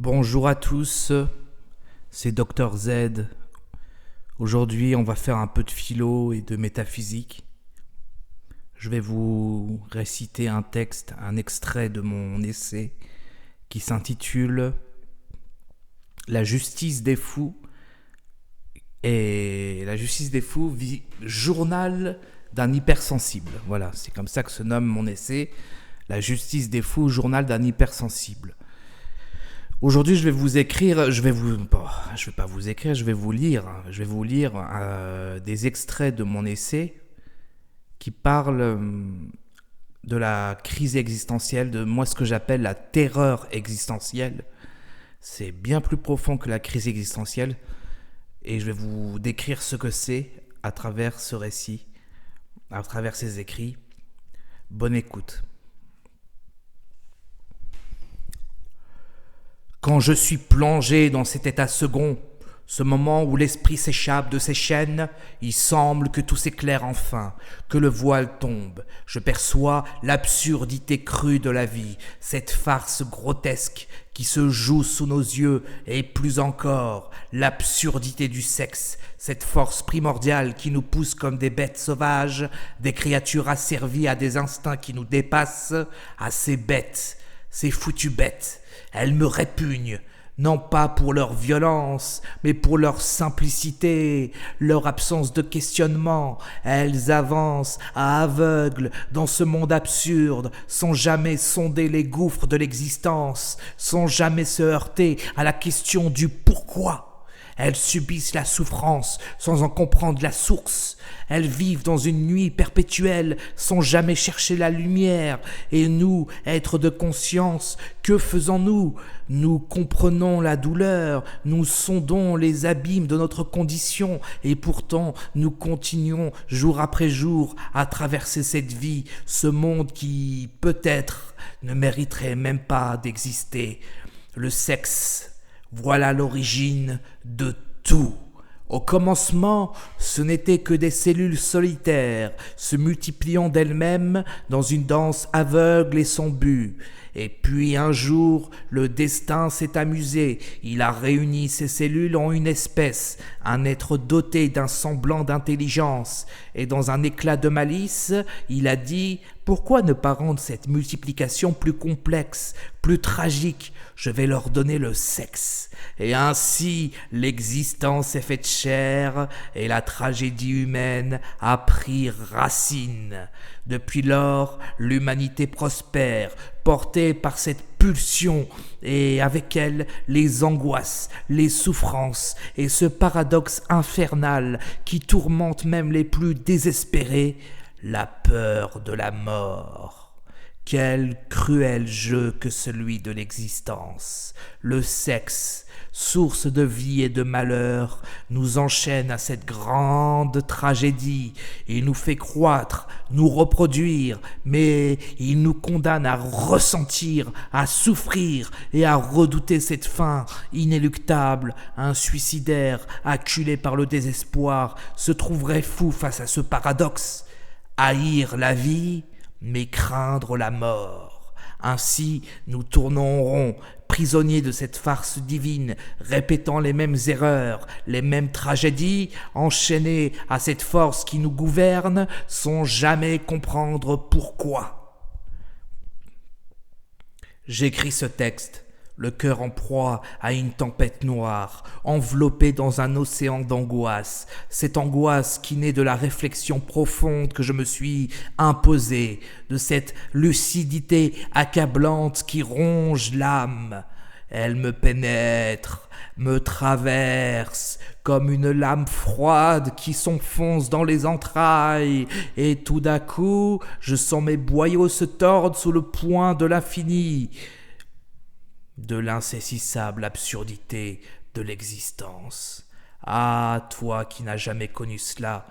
Bonjour à tous, c'est Dr Z. Aujourd'hui, on va faire un peu de philo et de métaphysique. Je vais vous réciter un texte, un extrait de mon essai qui s'intitule La justice des fous et la justice des fous, journal d'un hypersensible. Voilà, c'est comme ça que se nomme mon essai, La justice des fous, journal d'un hypersensible. Aujourd'hui, je vais vous écrire, je vais pas vous écrire, je vais vous lire des extraits de mon essai qui parlent de la crise existentielle, de moi ce que j'appelle la terreur existentielle. C'est bien plus profond que la crise existentielle et je vais vous décrire ce que c'est à travers ce récit, à travers ces écrits. Bonne écoute. Quand je suis plongé dans cet état second, ce moment où l'esprit s'échappe de ses chaînes, il semble que tout s'éclaire enfin, que le voile tombe. Je perçois l'absurdité crue de la vie, cette farce grotesque qui se joue sous nos yeux, et plus encore, l'absurdité du sexe, cette force primordiale qui nous pousse comme des bêtes sauvages, des créatures asservies à des instincts qui nous dépassent, à ces bêtes, ces foutues bêtes. Elles me répugnent, non pas pour leur violence, mais pour leur simplicité, leur absence de questionnement. Elles avancent à aveugle dans ce monde absurde, sans jamais sonder les gouffres de l'existence, sans jamais se heurter à la question du pourquoi. Elles subissent la souffrance sans en comprendre la source. Elles vivent dans une nuit perpétuelle sans jamais chercher la lumière. Et nous, êtres de conscience, que faisons-nous ? Nous comprenons la douleur, nous sondons les abîmes de notre condition et pourtant nous continuons jour après jour à traverser cette vie, ce monde qui, peut-être, ne mériterait même pas d'exister. Le sexe. Voilà l'origine de tout. Au commencement, ce n'étaient que des cellules solitaires, se multipliant d'elles-mêmes dans une danse aveugle et sans but. Et puis un jour, le destin s'est amusé. Il a réuni ces cellules en une espèce, un être doté d'un semblant d'intelligence. Et dans un éclat de malice, il a dit « Pourquoi ne pas rendre cette multiplication plus complexe, plus tragique ? Je vais leur donner le sexe. » Et ainsi, l'existence est faite chair et la tragédie humaine a pris racine. Depuis lors, l'humanité prospère, portée par cette pulsion et avec elle les angoisses, les souffrances et ce paradoxe infernal qui tourmente même les plus désespérés, la peur de la mort. Quel cruel jeu que celui de l'existence. Le sexe, source de vie et de malheur, nous enchaîne à cette grande tragédie. Il nous fait croître, nous reproduire, mais il nous condamne à ressentir, à souffrir et à redouter cette fin inéluctable. Un suicidaire, acculé par le désespoir, se trouverait fou face à ce paradoxe. Haïr la vie, mais craindre la mort. Ainsi, nous tournons en rond, prisonniers de cette farce divine, répétant les mêmes erreurs, les mêmes tragédies, enchaînés à cette force qui nous gouverne, sans jamais comprendre pourquoi. J'écris ce texte, le cœur en proie à une tempête noire, enveloppé dans un océan d'angoisse, cette angoisse qui naît de la réflexion profonde que je me suis imposée, de cette lucidité accablante qui ronge l'âme. Elle me pénètre, me traverse, comme une lame froide qui s'enfonce dans les entrailles, et tout d'un coup, je sens mes boyaux se tordre sous le poing de l'infini, de l'insaisissable absurdité de l'existence. Ah, toi qui n'as jamais connu cela,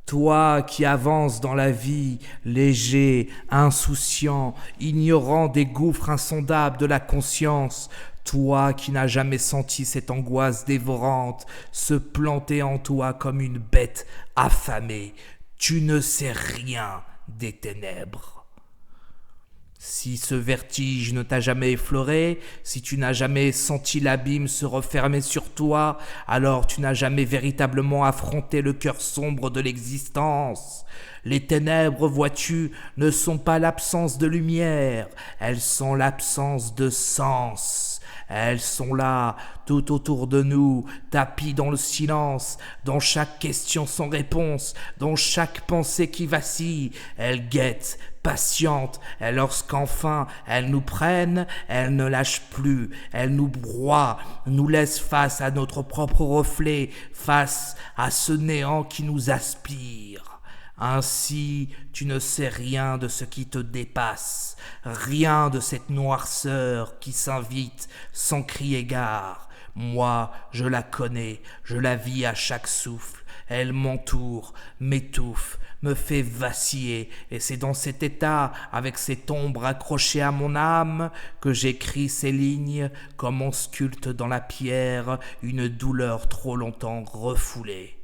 toi qui avances dans la vie, léger, insouciant, ignorant des gouffres insondables de la conscience, toi qui n'as jamais senti cette angoisse dévorante se planter en toi comme une bête affamée, tu ne sais rien des ténèbres. Si ce vertige ne t'a jamais effleuré, si tu n'as jamais senti l'abîme se refermer sur toi, alors tu n'as jamais véritablement affronté le cœur sombre de l'existence. Les ténèbres, vois-tu, ne sont pas l'absence de lumière, elles sont l'absence de sens. Elles sont là, tout autour de nous, tapies dans le silence, dans chaque question sans réponse, dans chaque pensée qui vacille. Elles guettent, patientes, et lorsqu'enfin elles nous prennent, elles ne lâchent plus, elles nous broient, nous laissent face à notre propre reflet, face à ce néant qui nous aspire. Ainsi, tu ne sais rien de ce qui te dépasse, rien de cette noirceur qui s'invite sans crier gare. Moi, je la connais, je la vis à chaque souffle. Elle m'entoure, m'étouffe, me fait vaciller, et c'est dans cet état, avec cette ombre accrochée à mon âme, que j'écris ces lignes, comme on sculpte dans la pierre une douleur trop longtemps refoulée.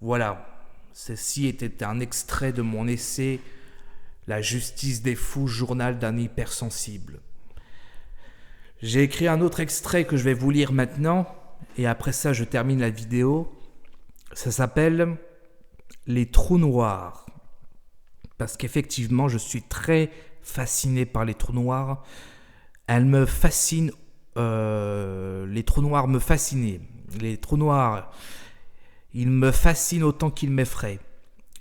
Voilà. Ceci était un extrait de mon essai « La justice des fous, journal d'un hypersensible ». J'ai écrit un autre extrait que je vais vous lire maintenant, et après ça je termine la vidéo. Ça s'appelle « Les trous noirs ». Parce qu'effectivement, je suis très fasciné par les trous noirs. Elles me fascinent, les trous noirs me fascinaient. Les trous noirs... Ils me fascinent autant qu'ils m'effraient.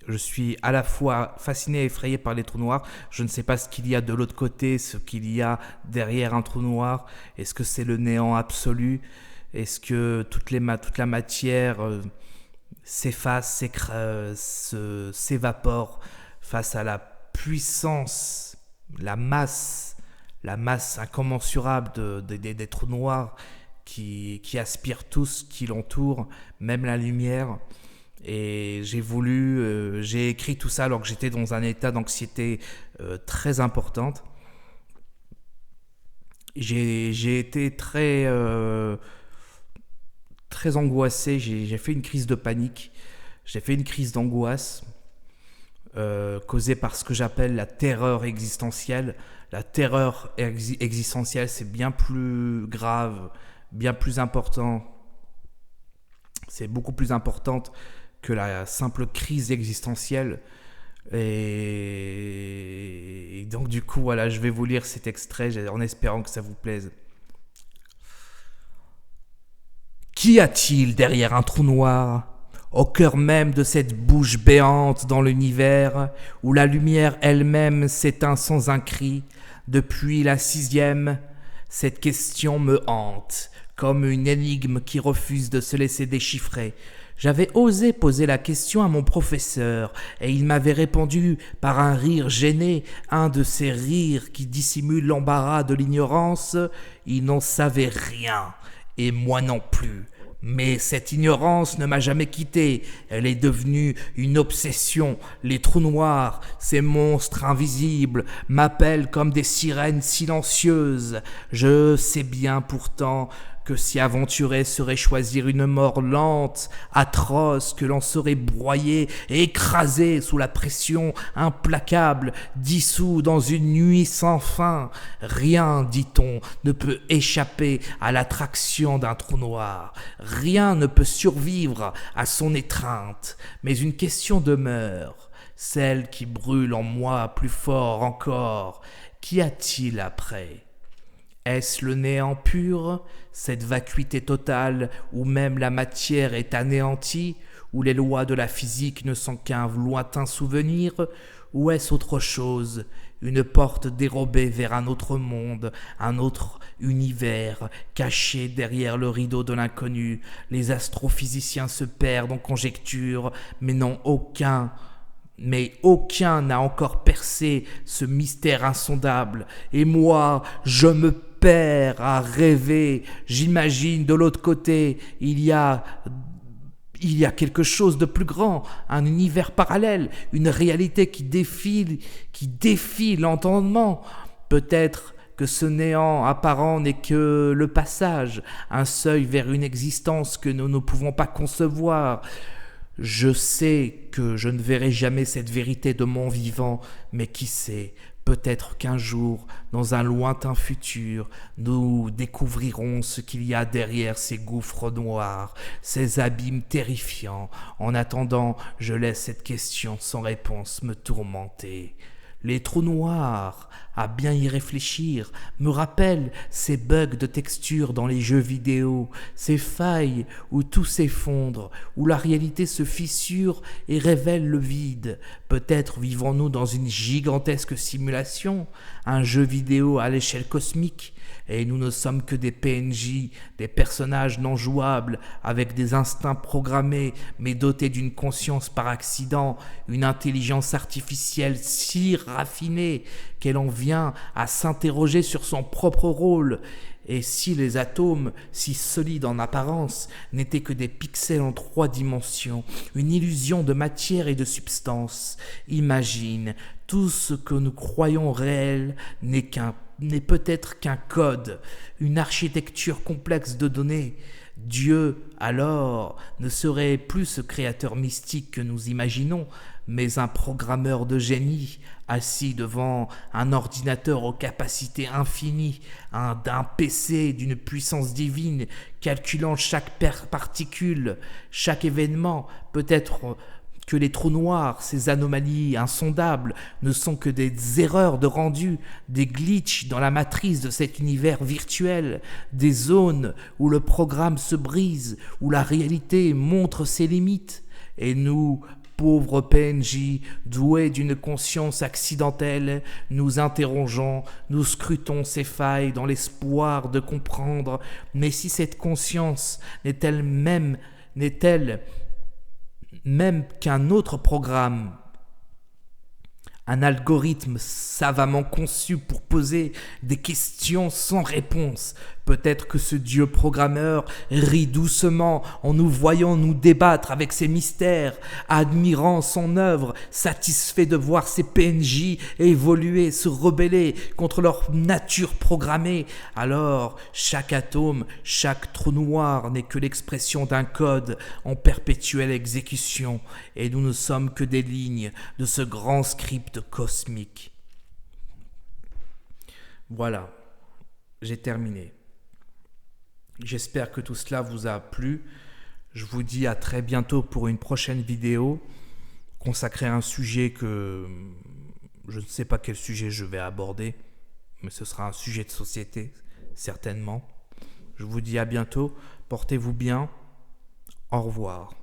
Je suis à la fois fasciné et effrayé par les trous noirs. Je ne sais pas ce qu'il y a de l'autre côté, ce qu'il y a derrière un trou noir. Est-ce que c'est le néant absolu? Est-ce que toute la matière s'efface, s'évapore face à la puissance, la masse incommensurable des trous noirs qui aspirent tout ce qui l'entoure, même la lumière. Et j'ai écrit tout ça alors que j'étais dans un état d'anxiété très importante. J'ai été très angoissé, j'ai fait une crise de panique, j'ai fait une crise d'angoisse causée par ce que j'appelle la terreur existentielle. La terreur existentielle, c'est bien plus grave, bien plus important, c'est beaucoup plus importante que la simple crise existentielle. Et donc du coup, voilà, je vais vous lire cet extrait en espérant que ça vous plaise. Qu'y a-t-il derrière un trou noir, au cœur même de cette bouche béante dans l'univers, où la lumière elle-même s'éteint sans un cri? Depuis la 6e, cette question me hante, comme une énigme qui refuse de se laisser déchiffrer. J'avais osé poser la question à mon professeur, et il m'avait répondu par un rire gêné, un de ces rires qui dissimulent l'embarras de l'ignorance. Il n'en savait rien, et moi non plus. Mais cette ignorance ne m'a jamais quitté, elle est devenue une obsession. Les trous noirs, ces monstres invisibles, m'appellent comme des sirènes silencieuses. Je sais bien pourtant que s'y aventurer serait choisir une mort lente, atroce, que l'on serait broyé et écrasé sous la pression implacable, dissous dans une nuit sans fin. Rien, dit-on, ne peut échapper à l'attraction d'un trou noir. Rien ne peut survivre à son étreinte. Mais une question demeure, celle qui brûle en moi plus fort encore. Qu'y a-t-il après ? Est-ce le néant pur, cette vacuité totale où même la matière est anéantie, où les lois de la physique ne sont qu'un lointain souvenir, ou est-ce autre chose, une porte dérobée vers un autre monde, un autre univers, caché derrière le rideau de l'inconnu? Les astrophysiciens se perdent en conjectures, mais aucun n'a encore percé ce mystère insondable. Et moi, je me perds à rêver. J'imagine de l'autre côté, il y a quelque chose de plus grand, un univers parallèle, une réalité qui défie l'entendement. Peut-être que ce néant apparent n'est que le passage, un seuil vers une existence que nous ne pouvons pas concevoir. Je sais que je ne verrai jamais cette vérité de mon vivant, mais qui sait, Peut-être qu'un jour, dans un lointain futur, nous découvrirons ce qu'il y a derrière ces gouffres noirs, ces abîmes terrifiants. En attendant, je laisse cette question sans réponse me tourmenter. Les trous noirs, à bien y réfléchir, me rappellent ces bugs de texture dans les jeux vidéo, ces failles où tout s'effondre, où la réalité se fissure et révèle le vide. Peut-être vivons-nous dans une gigantesque simulation, un jeu vidéo à l'échelle cosmique, et nous ne sommes que des PNJ, des personnages non jouables, avec des instincts programmés, mais dotés d'une conscience par accident, une intelligence artificielle si raffinée qu'elle en vient à s'interroger sur son propre rôle. Et si les atomes, si solides en apparence, n'étaient que des pixels en 3 dimensions, une illusion de matière et de substance, imagine, tout ce que nous croyons réel n'est peut-être qu'un code, une architecture complexe de données. Dieu, alors, ne serait plus ce créateur mystique que nous imaginons, mais un programmeur de génie, assis devant un ordinateur aux capacités infinies, d'un PC d'une puissance divine, calculant chaque particule, chaque événement, peut-être que les trous noirs, ces anomalies insondables, ne sont que des erreurs de rendu, des glitches dans la matrice de cet univers virtuel, des zones où le programme se brise, où la réalité montre ses limites. Et nous, pauvres PNJ, doués d'une conscience accidentelle, nous interrogeons, nous scrutons ces failles dans l'espoir de comprendre. Mais si cette conscience n'est-elle même qu'un autre programme, un algorithme savamment conçu pour poser des questions sans réponse. Peut-être que ce Dieu programmeur rit doucement en nous voyant nous débattre avec ses mystères, admirant son œuvre, satisfait de voir ses PNJ évoluer, se rebeller contre leur nature programmée. Alors, chaque atome, chaque trou noir n'est que l'expression d'un code en perpétuelle exécution, et nous ne sommes que des lignes de ce grand script cosmique. Voilà, j'ai terminé. J'espère que tout cela vous a plu. Je vous dis à très bientôt pour une prochaine vidéo consacrée à un sujet que je ne sais pas quel sujet je vais aborder, mais ce sera un sujet de société, certainement. Je vous dis à bientôt, portez-vous bien, au revoir.